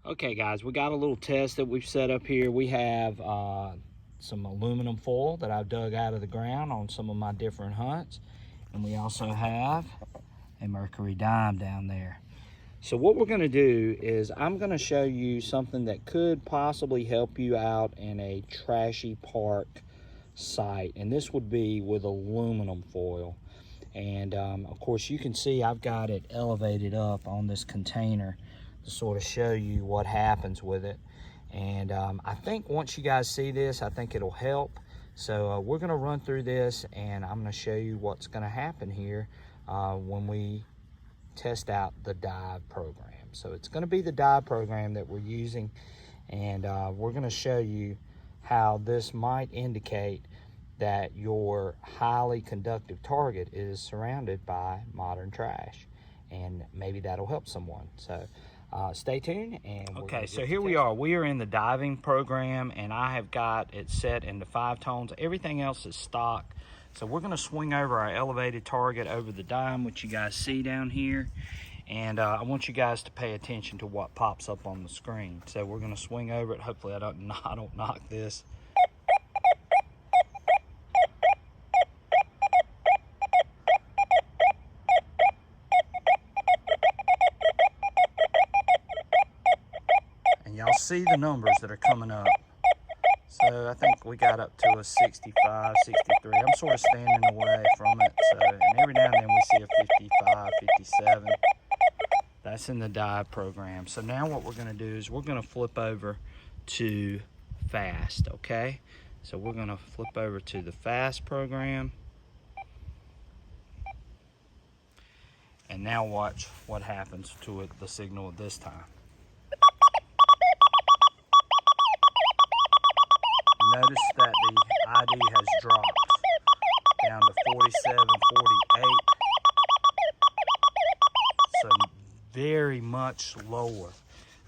Okay guys, we got a little test that we've set up here. We have some aluminum foil that I've dug out of the ground on some of my different hunts. And we also have a mercury dime down there. So what we're gonna do is I'm gonna show you something that could possibly help you out in a trashy park site. And this would be with aluminum foil. And of course you can see I've got it elevated up on this container to sort of show you what happens with it. And I think once you guys see this, I think it'll help. So we're gonna run through this and I'm gonna show you what's gonna happen here when we test out the dive program. So it's gonna be the dive program that we're using, and we're gonna show you how this might indicate that your highly conductive target is surrounded by modern trash, and maybe that'll help someone. So stay tuned. And okay, so here we are. We are in the diving program, and I have got it set into 5 tones. Everything else is stock. So we're going to swing over our elevated target over the dime, which you guys see down here. And I want you guys to pay attention to what pops up on the screen. So we're going to swing over it. Hopefully I don't knock this. And y'all see the numbers that are coming up. So I think we got up to a 65, 63. I'm sort of standing away from it. So, and every now and then we see a 55, 57. That's in the dive program. So now what we're gonna do is we're gonna flip over to fast, okay? So we're gonna flip over to the fast program. And now watch what happens to it, the signal at this time. Notice that the ID has dropped down to 47, 48. So very much lower.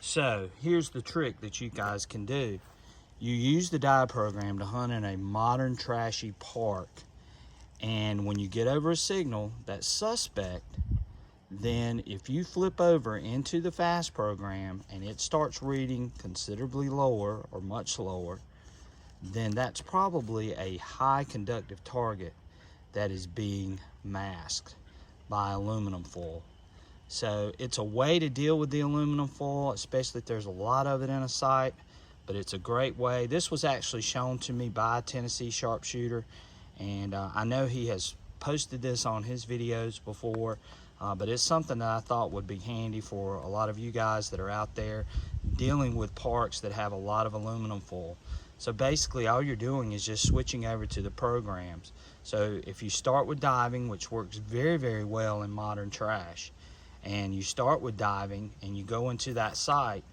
So here's the trick that you guys can do. You use the dive program to hunt in a modern trashy park. And when you get over a signal that's suspect, then if you flip over into the fast program and it starts reading considerably lower or much lower, then that's probably a high conductive target that is being masked by aluminum foil. So it's a way to deal with the aluminum foil, especially if there's a lot of it in a site, but it's a great way. This was actually shown to me by a Tennessee sharpshooter, and I know he has posted this on his videos before, but it's something that I thought would be handy for a lot of you guys that are out there dealing with parks that have a lot of aluminum foil. So basically all you're doing is just switching over to the programs. So if you start with diving, which works very, very well in modern trash, and you start with diving and you go into that site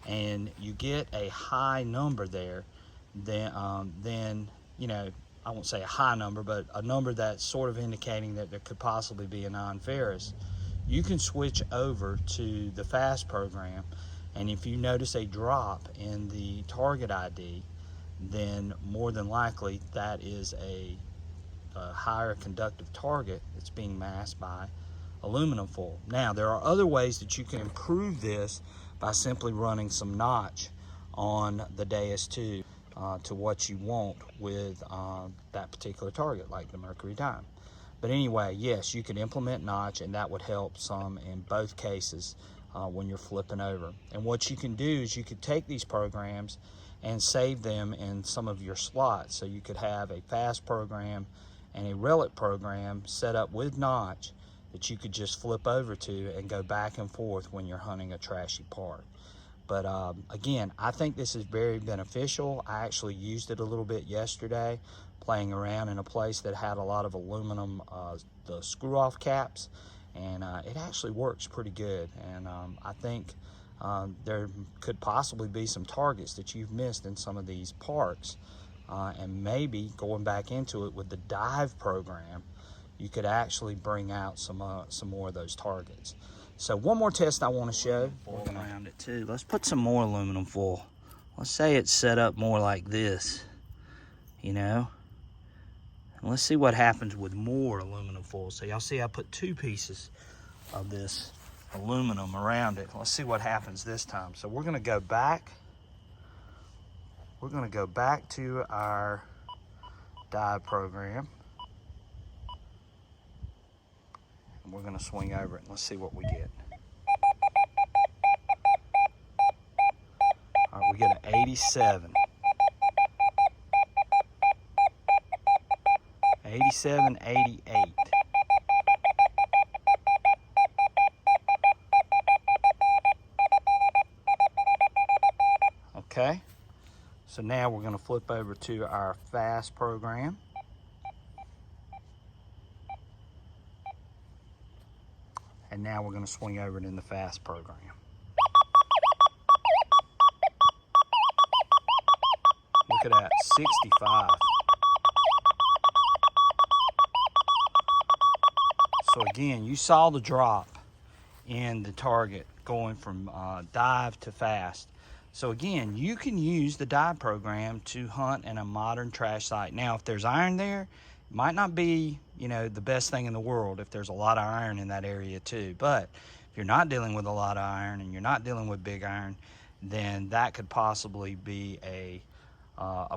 and you get a high number there, then you know, I won't say a high number, but a number that's sort of indicating that there could possibly be a non-ferrous, you can switch over to the fast program, and if you notice a drop in the target ID, then more than likely that is a higher conductive target that's being masked by aluminum foil. Now, there are other ways that you can improve this by simply running some notch on the Deus II to what you want with that particular target, like the mercury dime. But anyway, yes, you could implement notch, and that would help some in both cases when you're flipping over. And what you can do is you could take these programs and save them in some of your slots. So you could have a fast program and a relic program set up with notch that you could just flip over to and go back and forth when you're hunting a trashy park. But again, I think this is very beneficial. I actually used it a little bit yesterday, playing around in a place that had a lot of aluminum, the screw-off caps, and it actually works pretty good. And I think there could possibly be some targets that you've missed in some of these parks, and maybe going back into it with the dive program, you could actually bring out some more of those targets. So one more test I want to show. Foil around it too. Let's put some more aluminum foil. Let's say it's set up more like this, you know. And let's see what happens with more aluminum foil. So y'all see I put 2 pieces of this aluminum around it. Let's see what happens this time. So we're going to go back. We're going to go back to our dive program. And we're going to swing over it and let's see what we get. All right, we get an 87. 87, 88. Okay, so now we're going to flip over to our fast program. And now we're going to swing over it in the fast program. Look at that, 65. So again, you saw the drop in the target going from dive to fast. So again, you can use the dive program to hunt in a modern trash site. Now, if there's iron there, it might not be, you know, the best thing in the world if there's a lot of iron in that area too. But if you're not dealing with a lot of iron and you're not dealing with big iron, then that could possibly be a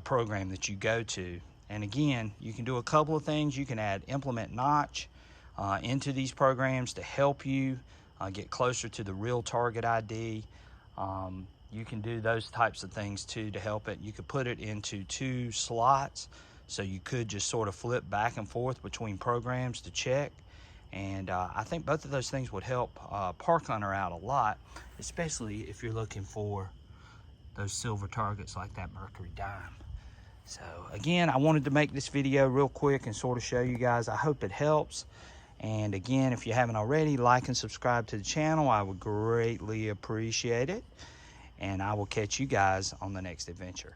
program that you go to. And again, you can do a couple of things. You can add implement notch into these programs to help you get closer to the real target ID. You can do those types of things too to help it. You could put it into 2 slots, so you could just sort of flip back and forth between programs to check. And I think both of those things would help park hunter out a lot, especially if you're looking for those silver targets like that Mercury dime. So again, I wanted to make this video real quick and sort of show you guys. I hope it helps. And again, if you haven't already, like and subscribe to the channel. I would greatly appreciate it. And I will catch you guys on the next adventure.